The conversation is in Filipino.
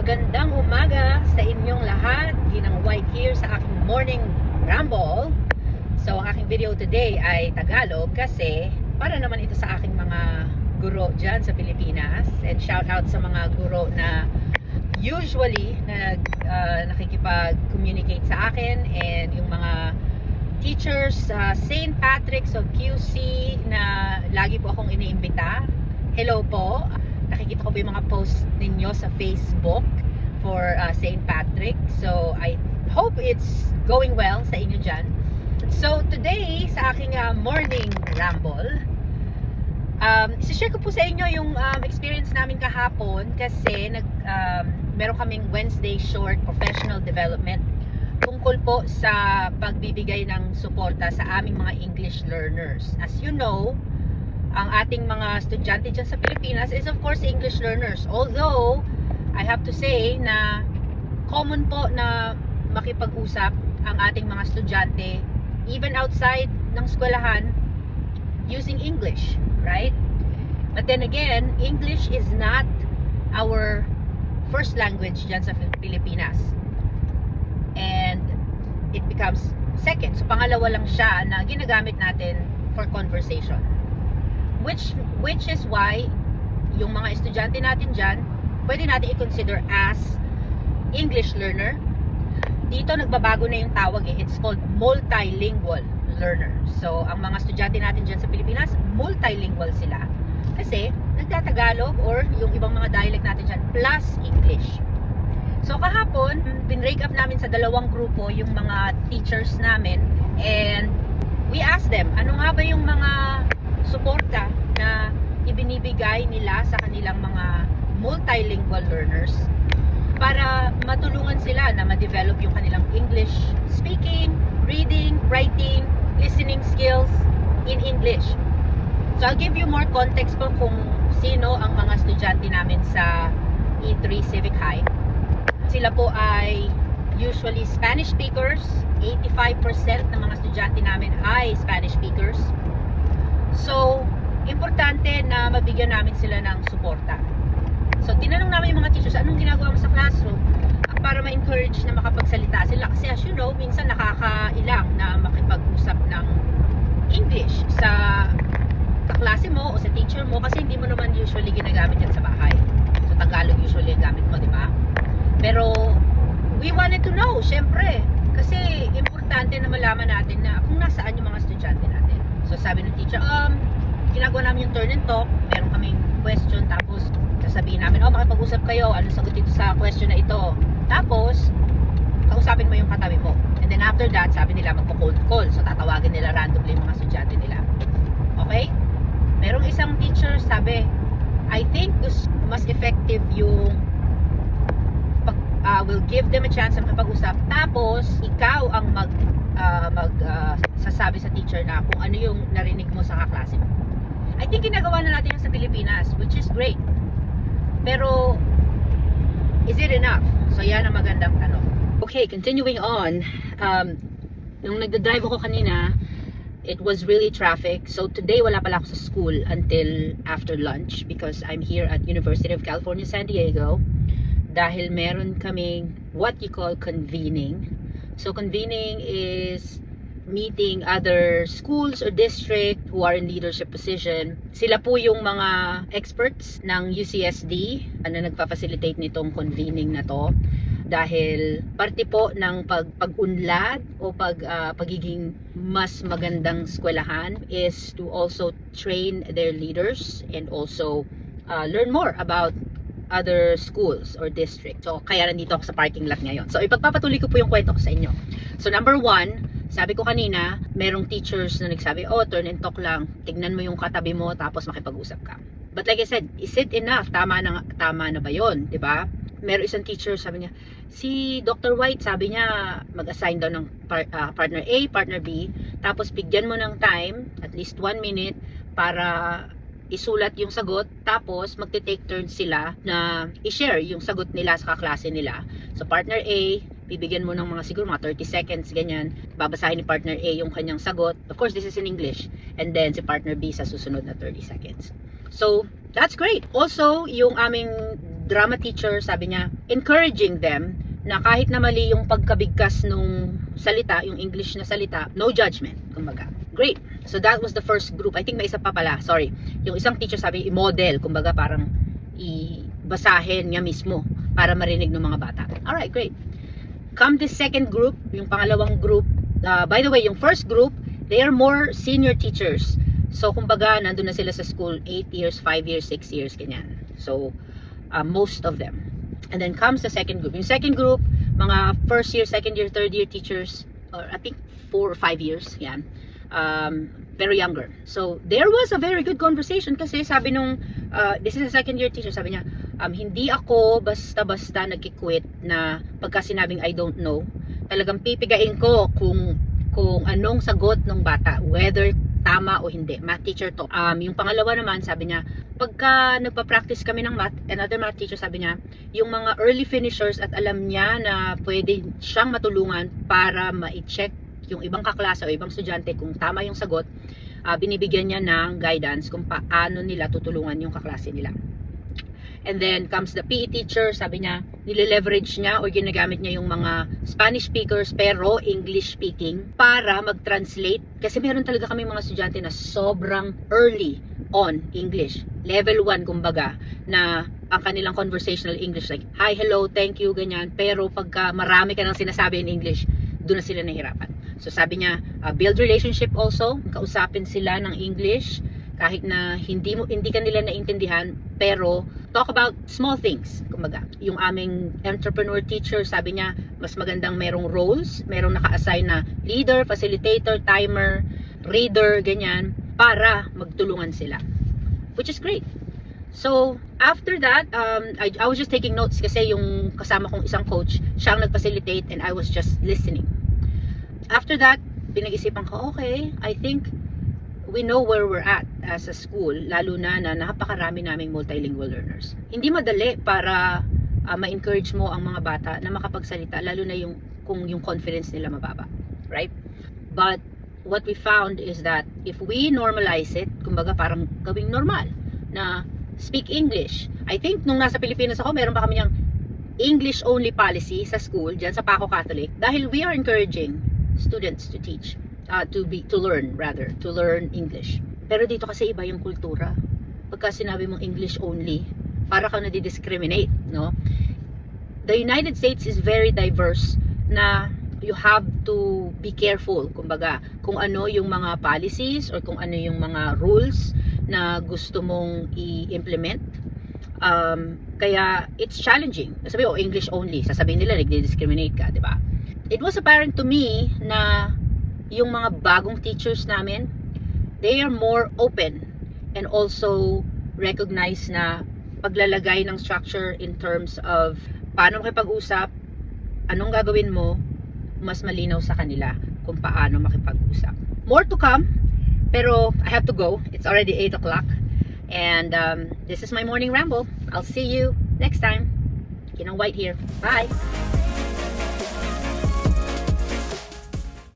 Magandang umaga sa inyong lahat. Ginang White here sa aking morning ramble. So ang aking video today ay Tagalog kasi para naman ito sa aking mga guro dyan sa Pilipinas. And shout out sa mga guro na usually nakikipag-communicate sa akin, and yung mga teachers sa St. Patrick's of QC na lagi po akong iniimbita. Hello po. Nakikita ko po yung mga post ninyo sa Facebook for St. Patrick. So, I hope it's going well sa inyo dyan. So, today, sa aking morning ramble, isi-share ko po sa inyo yung experience namin kahapon kasi meron kaming Wednesday short professional development tungkol po sa pagbibigay ng suporta sa aming mga English learners. As you know, ang ating mga estudyante dyan sa Pilipinas is of course English learners. Although, I have to say na common po na makipag-usap ang ating mga estudyante even outside ng eskwelahan using English, right? But then again, English is not our first language dyan sa Pilipinas. And it becomes second. So pangalawa lang siya na ginagamit natin for conversation. Which is why yung mga estudyante natin dyan, pwede natin i-consider as English learner. Dito nagbabago na yung tawag eh. It's called multilingual learner. So, ang mga estudyante natin dyan sa Pilipinas, multilingual sila. Kasi, nagtatagalog or yung ibang mga dialect natin dyan, plus English. So, kahapon, binrake up namin sa dalawang grupo yung mga teachers namin, and we asked them, ano nga ba yung mga suporta na ibinibigay nila sa kanilang mga multilingual learners para matulungan sila na ma-develop yung kanilang English speaking, reading, writing, listening skills in English. So I'll give you more context po kung sino ang mga estudyante namin sa E3 Civic High. Sila po ay usually Spanish speakers. 85% ng mga estudyante namin ay Spanish speakers. So, importante na mabigyan namin sila ng suporta. So, tinanong namin yung mga teachers, anong ginagawa mo sa classroom para ma-encourage na makapagsalita sila. Kasi as you know, minsan nakakailang na makipag-usap ng English sa kaklase mo o sa teacher mo kasi hindi mo naman usually ginagamit yan sa bahay. So, Tagalog usually yung gamit mo, di ba? Pero, we wanted to know, syempre. Kasi, importante na malaman natin na kung nasaan yung mga estudyante natin. So sabi ng teacher, ginagawa namin yung turn and talk, meron kaming question, tapos sasabihin namin, makipag-usap kayo, ano sagot dito sa question na ito. Tapos, kausapin mo yung katabi mo. And then after that, sabi nila magpo-cold call. So tatawagin nila randomly yung mga estudyante nila. Okay? Merong isang teacher sabi, I think mas effective yung will give them a chance na makipag-usap. Tapos, ikaw ang sasabi sa teacher na kung ano yung narinig mo sa kaklase mo. I think ginagawa na natin yung sa Pilipinas, which is great. Pero, is it enough? So, yan ang magandang tanong. Okay, continuing on. Nung nagdadrive ako kanina, it was really traffic. So, today wala pala ako sa school until after lunch because I'm here at University of California, San Diego. Dahil meron kaming what you call convening. So, convening is meeting other schools or district who are in leadership position. Sila po yung mga experts ng UCSD na nagpa-facilitate nitong convening na to. Dahil parte po ng pag-unlad o pagiging mas magandang eskwelahan is to also train their leaders and also learn more about other schools or district. So, kaya nandito ako sa parking lot ngayon. So, ipagpapatuloy ko po yung kwento ko sa inyo. So, number one, sabi ko kanina, merong teachers na nagsabi, turn and talk lang. Tignan mo yung katabi mo, tapos makipag-usap ka. But like I said, is it enough? Tama na ba yun? Diba? Meron isang teacher, sabi niya, si Dr. White, sabi niya, mag-assign daw ng partner A, partner B, tapos bigyan mo ng time, at least 1 minute, para isulat yung sagot, tapos magte-take turns sila na i-share yung sagot nila sa kaklase nila. So partner A, bibigyan mo ng mga siguro mga 30 seconds, ganyan. Babasahin ni partner A yung kanyang sagot. Of course, this is in English. And then si partner B sa susunod na 30 seconds. So, that's great. Also, yung aming drama teacher, sabi niya, encouraging them na kahit na mali yung pagkabigkas nung salita, yung English na salita, no judgment, kumbaga. Great. So that was the first group. I think may isa pa pala, sorry. Yung isang teacher sabi, i-model, kumbaga parang basahin niya mismo para marinig ng mga bata. Alright, great. Come this second group, yung pangalawang group. By the way, yung first group, they are more senior teachers. So, kumbaga, nandun na sila sa school 8 years, 5 years, 6 years, ganyan. So, most of them. And then comes the second group. Yung second group, mga first year, second year, third year teachers, or I think 4 or 5 years, yan. Very younger. So, there was a very good conversation kasi sabi nung, this is a second year teacher, sabi niya, hindi ako basta-basta nag-quit na pagka sinabing I don't know. Talagang pipigain ko kung anong sagot ng bata, whether tama o hindi. Math teacher to. Yung pangalawa naman, sabi niya, pagka nagpa-practice kami ng math, another math teacher sabi niya, yung mga early finishers at alam niya na pwede siyang matulungan para ma-check yung ibang kaklase o ibang estudyante kung tama yung sagot, binibigyan niya ng guidance kung paano nila tutulungan yung kaklase nila. And then comes the PE teacher, sabi niya, nile-leverage niya o ginagamit niya yung mga Spanish speakers pero English speaking para mag-translate. Kasi meron talaga kami mga estudyante na sobrang early on English. Level 1 kumbaga, na ang kanilang conversational English like, hi, hello, thank you, ganyan. Pero pagka marami ka nang sinasabi in English, doon na sila nahihirapan. So sabi niya, build relationship also, kausapin sila ng English kahit na hindi ka nila naintindihan, pero talk about small things. Kumbaga, yung aming entrepreneur teacher, sabi niya, mas magandang merong roles, merong naka-assign na leader, facilitator, timer, reader, ganyan, para magtulungan sila. Which is great. So, after that, I was just taking notes kasi yung kasama kong isang coach, siya ang nag-facilitate and I was just listening. After that, pinag-isipan ko, okay, I think we know where we're at as a school, lalo na napakarami naming multilingual learners. Hindi madali para ma-encourage mo ang mga bata na makapagsalita, lalo na kung yung confidence nila mababa, right? But what we found is that if we normalize it, kumbaga parang gawing normal na speak English. I think nung nasa Pilipinas ako, meron pa kami yung English only policy sa school, dyan sa Paco Catholic, dahil we are encouraging students to teach, to learn English. Pero dito kasi iba yung kultura. Pagka sinabi mong English only, para kang nadi-discriminate, no? The United States is very diverse na you have to be careful, kumbaga, kung ano yung mga policies or kung ano yung mga rules na gusto mong i-implement. Kaya it's challenging. Sabi, English only. Sasabihin nila, nagdi-discriminate ka, di ba? It was apparent to me na yung mga bagong teachers namin, they are more open and also recognize na paglalagay ng structure in terms of paano makipag-usap, anong gagawin mo, mas malinaw sa kanila kung paano makipag-usap. More to come, pero I have to go. It's already 8 o'clock. And this is my morning ramble. I'll see you next time. Kinang White here. Bye!